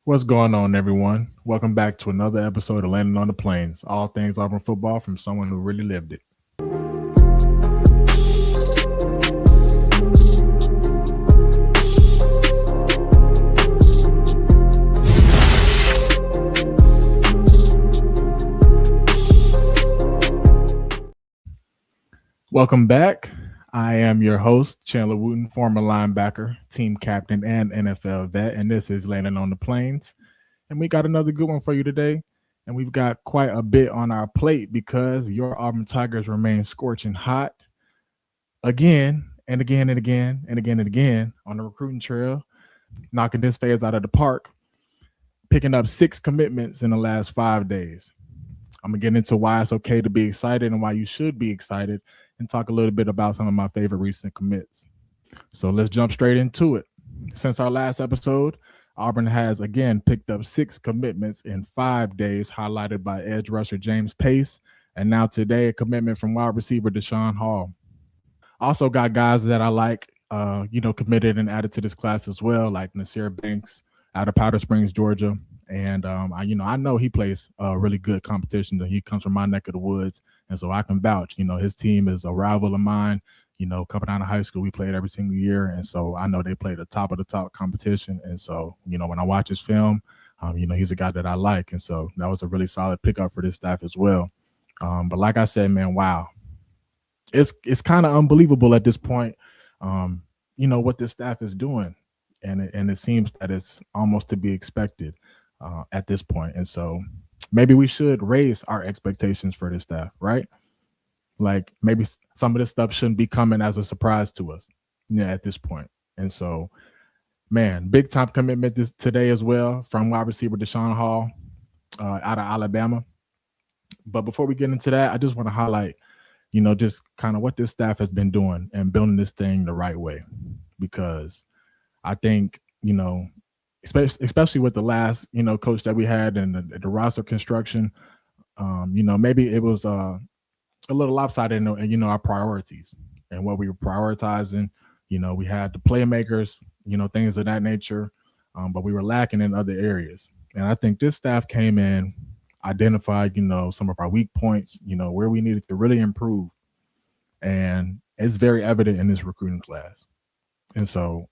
What's going on, everyone? Welcome back to another episode of Landing on the Plains, all things Auburn football from someone who really lived it. Welcome back. I am your host, Chandler Wooten, former linebacker, team captain, and NFL vet, and this is Landing on the Plains. And we got another good one for you today. And we've got quite a bit on our plate because your Auburn Tigers remain scorching hot again and again and again and again and again on the recruiting trail, knocking this phase out of the park, picking up 6 commitments in the last 5 days. I'm going to get into why it's okay to be excited and why you should be excited and talk a little bit about some of my favorite recent commits. So let's jump straight into it. Since our last episode, Auburn has again picked up 6 commitments in 5 days, highlighted by edge rusher James Pace, and now today a commitment from wide receiver Deshawn Hall. Also got guys that I like, committed and added to this class as well, like Nasir Banks out of Powder Springs, Georgia. And I know he plays really good competition. He comes from my neck of the woods, and so I can vouch. His team is a rival of mine. Coming out of high school, we played every single year, and so I know they play the top of the top competition. And so, when I watch his film, he's a guy that I like, and so that was a really solid pickup for this staff as well. But like I said, man, wow, it's kind of unbelievable at this point. What this staff is doing, and it seems that it's almost to be expected at this point. And so maybe we should raise our expectations for this staff, right? Like maybe some of this stuff shouldn't be coming as a surprise to us, at this point. And so, man, big time commitment today as well from wide receiver Deshawn Hall out of Alabama. But before we get into that, I just want to highlight, just kind of what this staff has been doing and building this thing the right way, because I think, especially with the last, coach that we had and the roster construction, maybe it was a little lopsided in our priorities and what we were prioritizing. We had the playmakers, things of that nature, but we were lacking in other areas. And I think this staff came in, identified, some of our weak points, where we needed to really improve. And it's very evident in this recruiting class. And so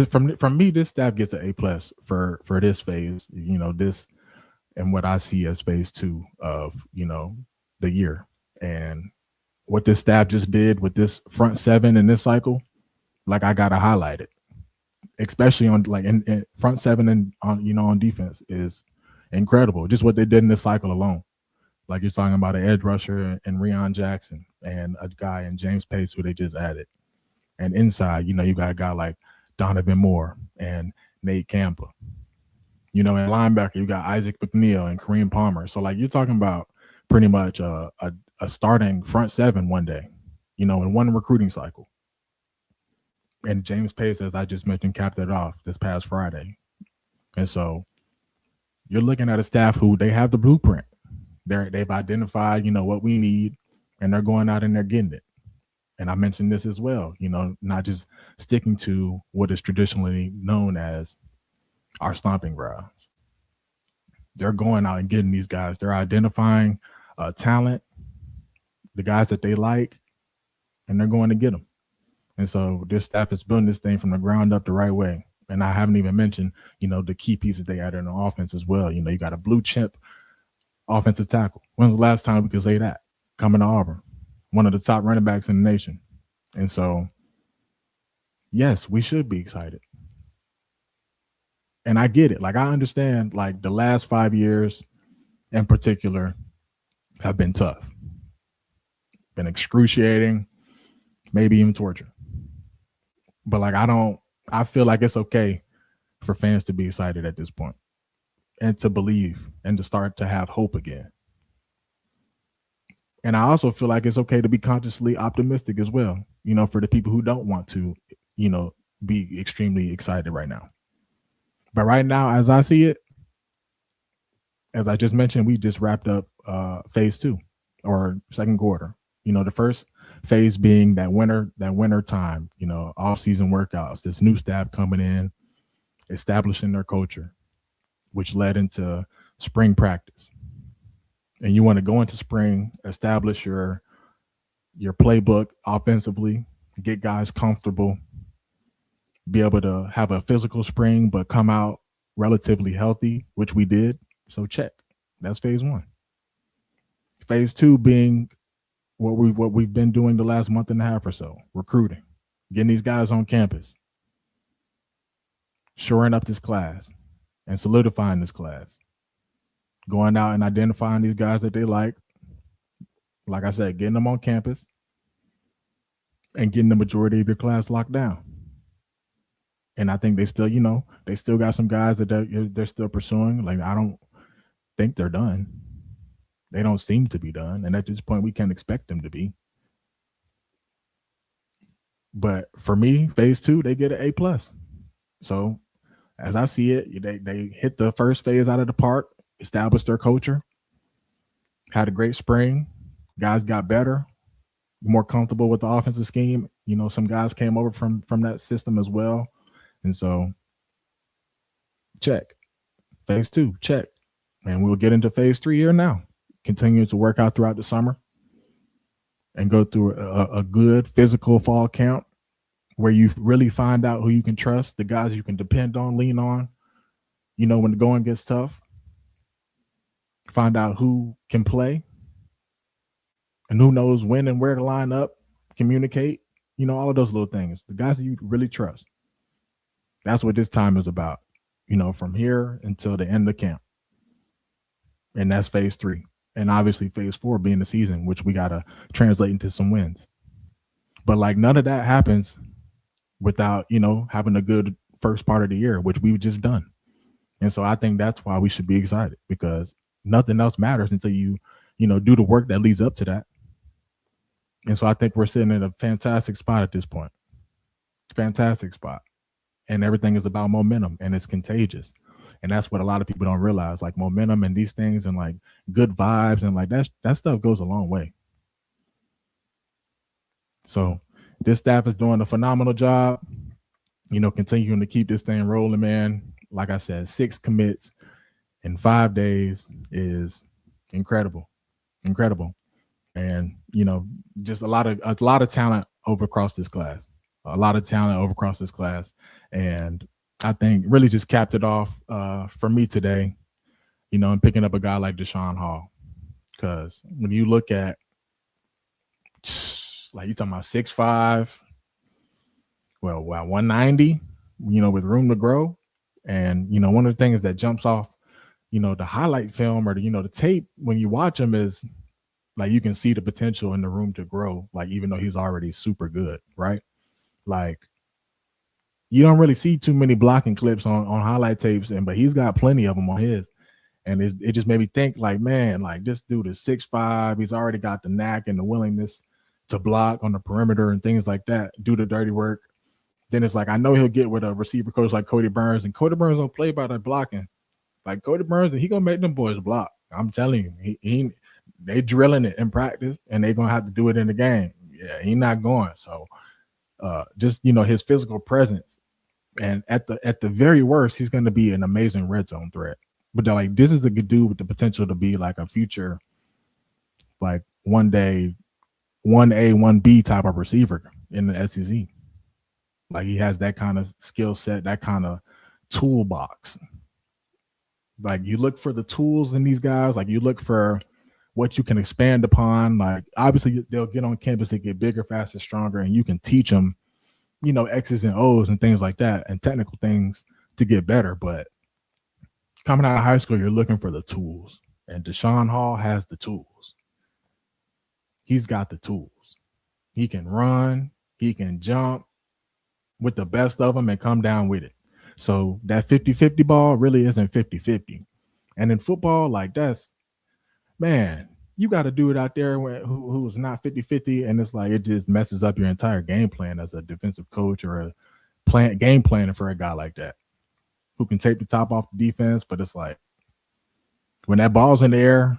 from me, this staff gets an A+ for this phase, this and what I see as phase 2 of, the year. And what this staff just did with this front 7 in this cycle, like I gotta highlight it, especially on like in front 7 and on defense is incredible. Just what they did in this cycle alone. Like you're talking about an edge rusher and Rion Jackson and a guy in James Pace who they just added. And inside, you got a guy like Donovan Moore and Nate Campbell. And linebacker, you got Isaac McNeil and Kareem Palmer. So like you're talking about pretty much a starting front 7 one day, in one recruiting cycle. And James Pace, as I just mentioned, capped it off this past Friday. And so you're looking at a staff who they have the blueprint. They've identified, what we need, and they're going out and they're getting it. And I mentioned this as well, not just sticking to what is traditionally known as our stomping grounds. They're going out and getting these guys. They're identifying talent, the guys that they like, and they're going to get them. And so this staff is building this thing from the ground up the right way. And I haven't even mentioned, the key pieces they added in the offense as well. You got a blue chip offensive tackle. When's the last time we could say that? Coming to Auburn, one of the top running backs in the nation. And so, yes, we should be excited. And I get it. Like, I understand, like, the last 5 years in particular have been tough, been excruciating, maybe even torture. But, like, I feel like it's okay for fans to be excited at this point and to believe and to start to have hope again. And I also feel like it's okay to be consciously optimistic as well, for the people who don't want to, be extremely excited right now. But right now, as I see it, as I just mentioned, we just wrapped up phase 2 or second quarter. The first phase being that winter time, off-season workouts, this new staff coming in, establishing their culture, which led into spring practice. And you want to go into spring, establish your playbook offensively, get guys comfortable, be able to have a physical spring, but come out relatively healthy, which we did. So check. That's phase one. Phase two being what we've been doing the last month and a half or so, recruiting, getting these guys on campus, shoring up this class and solidifying this class, going out and identifying these guys that they like I said, getting them on campus and getting the majority of their class locked down. And I think they still, they still got some guys that they're still pursuing. Like, I don't think they're done. They don't seem to be done. And at this point, we can't expect them to be. But for me, phase two, they get an A+. So as I see it, they hit the first phase out of the park, established their culture, had a great spring. Guys got better, more comfortable with the offensive scheme. Some guys came over from that system as well. And so check. Phase two, check. And we'll get into phase three here now. Continue to work out throughout the summer and go through a good physical fall camp where you really find out who you can trust, the guys you can depend on, lean on, when the going gets tough. Find out who can play and who knows when and where to line up, communicate, all of those little things. The guys that you really trust. That's what this time is about, from here until the end of camp. And that's phase three. And obviously phase four being the season, which we got to translate into some wins. But none of that happens without, having a good first part of the year, which we've just done. And so I think that's why we should be excited, because nothing else matters until you do the work that leads up to that. And so I think we're sitting in a fantastic spot at this point. Fantastic spot. And everything is about momentum, and it's contagious. And that's what a lot of people don't realize, momentum and these things and good vibes and that stuff goes a long way. So this staff is doing a phenomenal job, continuing to keep this thing rolling, man. Like I said, 6 commits in 5 days is incredible. And, just a lot of talent over across this class, And I think really just capped it off for me today, and picking up a guy like Deshawn Hall. Because when you look at, you're talking about 6'5", 190, with room to grow. And, one of the things that jumps off, the highlight film or the tape when you watch him is you can see the potential in the room to grow, even though he's already super good, right? You don't really see too many blocking clips on highlight tapes, but he's got plenty of them on his. And it just made me think, man, this dude is 6'5". He's already got the knack and the willingness to block on the perimeter and things like that, do the dirty work. Then it's I know he'll get with a receiver coach like Cody Burns, and Cody Burns don't play by that blocking. Cody Burns, he gonna make them boys block. I'm telling you, they drilling it in practice, and they gonna have to do it in the game. Yeah, he's not going. So just his physical presence, and at the very worst, he's going to be an amazing red zone threat. But this is a good dude with the potential to be a future, one day 1A 1B type of receiver in the SEC. He has that kind of skill set, that kind of toolbox. You look for the tools in these guys. You look for what you can expand upon. Obviously they'll get on campus, they get bigger, faster, stronger, and you can teach them, X's and O's and things like that, and technical things to get better. But coming out of high school, you're looking for the tools, and Deshawn Hall has the tools. He's got the tools. He can run, he can jump with the best of them and come down with it. So that 50-50 ball really isn't 50-50. And in football, that's, man, you got to do it out there who's not 50-50, and it's it just messes up your entire game plan as a defensive coach or a game planner for a guy like that who can take the top off the defense. But it's when that ball's in the air,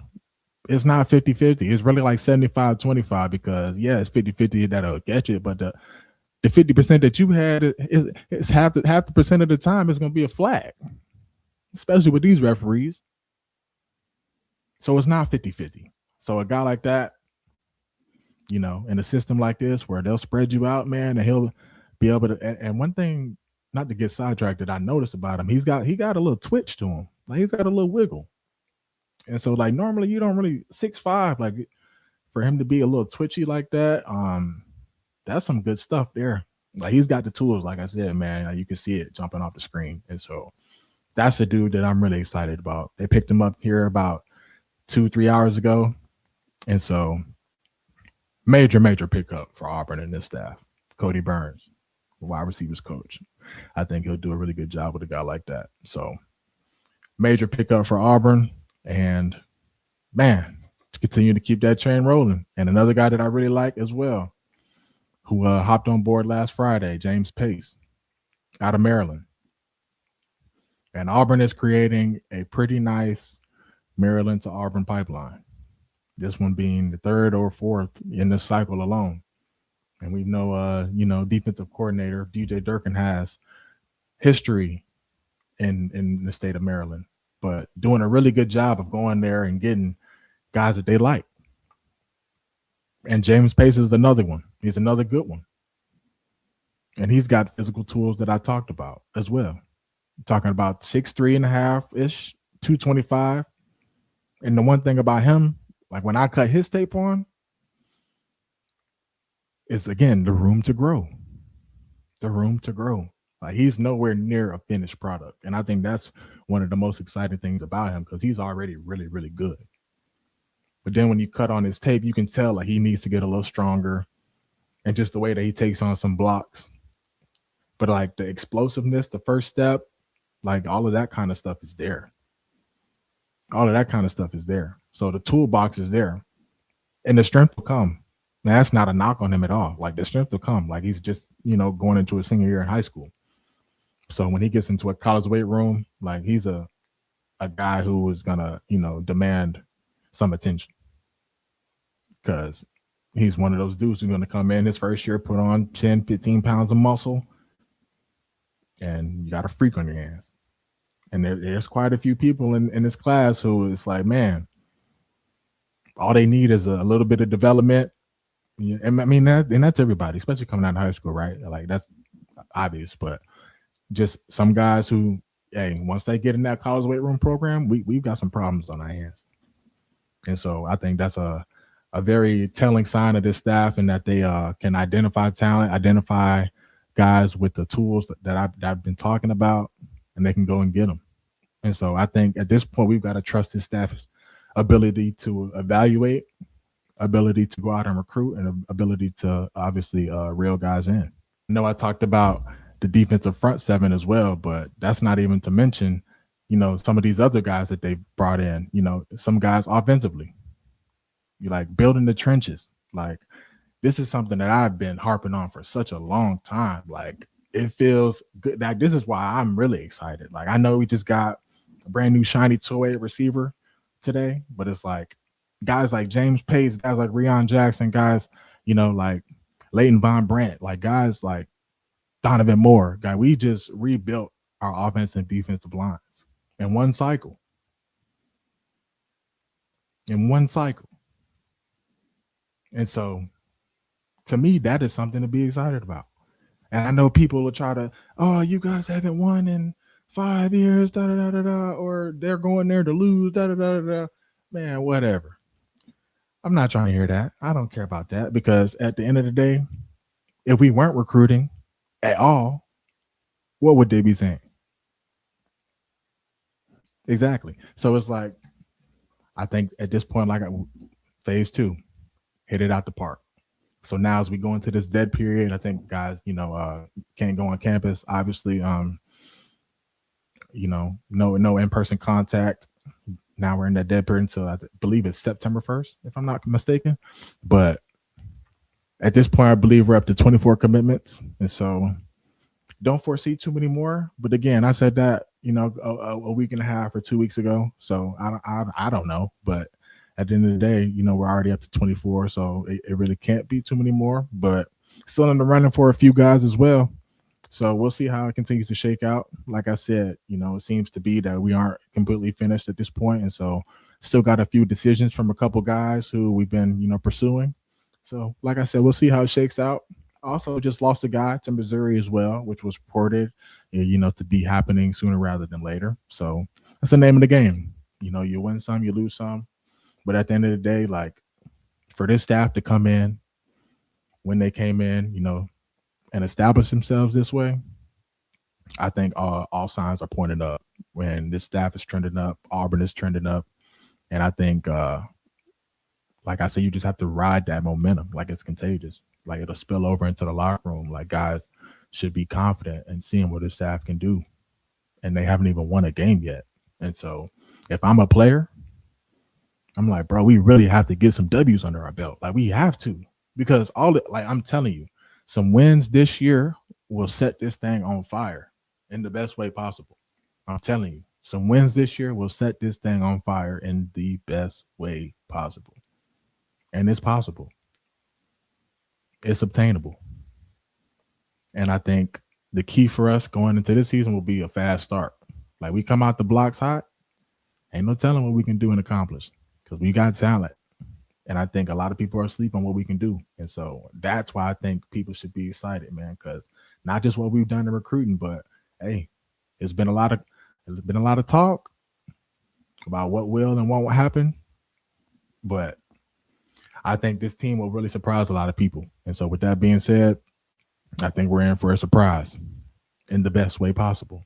it's not 50-50. It's really 75-25, because, yeah, it's 50-50 that'll catch it, but the 50% that you had is half the percent of the time it's going to be a flag. especially with these referees. So it's not 50-50. So a guy like that, in a system like this where they'll spread you out, man, and he'll be able to. And one thing, not to get sidetracked, that I noticed about him, he got a little twitch to him, like he's got a little wiggle. And so, like, normally you don't really 6'5", like for him to be a little twitchy like that, that's some good stuff there. Like he's got the tools, like I said, man. You can see it jumping off the screen, and so that's a dude that I'm really excited about. They picked him up here about 2-3 hours ago, and so major pickup for Auburn and this staff. Cody Burns, wide receivers coach. I think he'll do a really good job with a guy like that. So major pickup for Auburn, and man, to continue to keep that train rolling. And another guy that I really like as well, who hopped on board last Friday, James Pace, out of Maryland. And Auburn is creating a pretty nice Maryland to Auburn pipeline. This one being the third or fourth in this cycle alone. And we know, defensive coordinator DJ Durkin has history in the state of Maryland, but doing a really good job of going there and getting guys that they like. And James Pace is another one. He's another good one. And he's got physical tools that I talked about as well. I'm talking about 6'3.5-ish, 225. And the one thing about him, like when I cut his tape on, is again the room to grow. The room to grow. Like he's nowhere near a finished product. And I think that's one of the most exciting things about him, because he's already really, really good. But then when you cut on his tape, you can tell like he needs to get a little stronger, and just the way that he takes on some blocks. But like the explosiveness, the first step, like all of that kind of stuff is there. All of that kind of stuff is there. So the toolbox is there, and the strength will come. Now, that's not a knock on him at all. Like the strength will come. Like he's just, going into a senior year in high school. So when he gets into a college weight room, like he's a guy who is gonna, demand some attention, because he's one of those dudes who's going to come in his first year, put on 10, 15 pounds of muscle, and you got a freak on your hands. And there's quite a few people in this class who is like, man, all they need is a little bit of development. And I mean, that's everybody, especially coming out of high school, right? Like that's obvious, but just some guys who, hey, once they get in that college weight room program, we've got some problems on our hands. And so I think that's a very telling sign of this staff, and that they can identify talent, identify guys with the tools that I've been talking about, and they can go and get them. And so I think at this point, we've got to trust this staff's ability to evaluate, ability to go out and recruit, and ability to obviously reel guys in. I know I talked about the defensive front seven as well, but that's not even to mention, some of these other guys that they brought in, some guys offensively. You like building the trenches. Like this is something that I've been harping on for such a long time. Like it feels good. Like this is why I'm really excited. Like I know we just got a brand new shiny two-way receiver today, but it's like guys like James Pace, guys like Rion Jackson, guys, like Leighton Von Brandt, like guys like Donovan Moore. Guy, we just rebuilt our offensive and defensive lines in one cycle. And so to me, that is something to be excited about. And I know people will try to, oh, you guys haven't won in 5 years, or they're going there to lose, Man, whatever. I'm not trying to hear that. I don't care about that, because at the end of the day, if we weren't recruiting at all, what would they be saying? Exactly. So it's like, I think at this point, like phase 2, hit it out the park. So now as we go into this dead period, I think guys, can't go on campus. Obviously, no in-person contact. Now we're in that dead period until I believe it's September 1st, if I'm not mistaken. But at this point, I believe we're up to 24 commitments. And so don't foresee too many more. But again, I said that, a week and a half or 2 weeks ago. So I don't know. But at the end of the day, we're already up to 24. So it really can't be too many more. But still in the running for a few guys as well. So we'll see how it continues to shake out. Like I said, it seems to be that we aren't completely finished at this point, and so still got a few decisions from a couple guys who we've been, pursuing. So, like I said, we'll see how it shakes out. Also, just lost a guy to Missouri as well, which was reported, to be happening sooner rather than later. So that's the name of the game. You win some, you lose some. But at the end of the day, like for this staff to come in when they came in, and establish themselves this way, I think all signs are pointing up. When this staff is trending up, Auburn is trending up, and I think, like I said, you just have to ride that momentum like it's contagious. Like it'll spill over into the locker room. Like guys should be confident and seeing what this staff can do, and they haven't even won a game yet. And so, if I'm a player, I'm like, bro, we really have to get some W's under our belt. Like we have to, because I'm telling you, some wins this year will set this thing on fire in the best way possible. I'm telling you, some wins this year will set this thing on fire in the best way possible. And it's possible. It's obtainable. And I think the key for us going into this season will be a fast start. Like we come out the blocks hot, ain't no telling what we can do and accomplish because we got talent. And I think a lot of people are asleep on what we can do. And so that's why I think people should be excited, man, because not just what we've done in recruiting, but hey, it's been a lot of talk about what will and won't happen. But I think this team will really surprise a lot of people. And so with that being said, I think we're in for a surprise in the best way possible.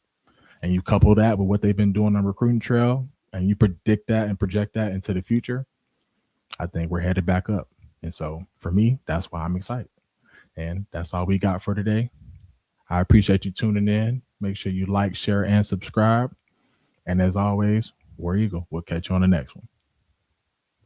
And you couple that with what they've been doing on the recruiting trail, and you predict that and project that into the future, I think we're headed back up. And so for me, that's why I'm excited. And that's all we got for today. I appreciate you tuning in. Make sure you like, share, and subscribe. And as always, War Eagle. We'll catch you on the next one.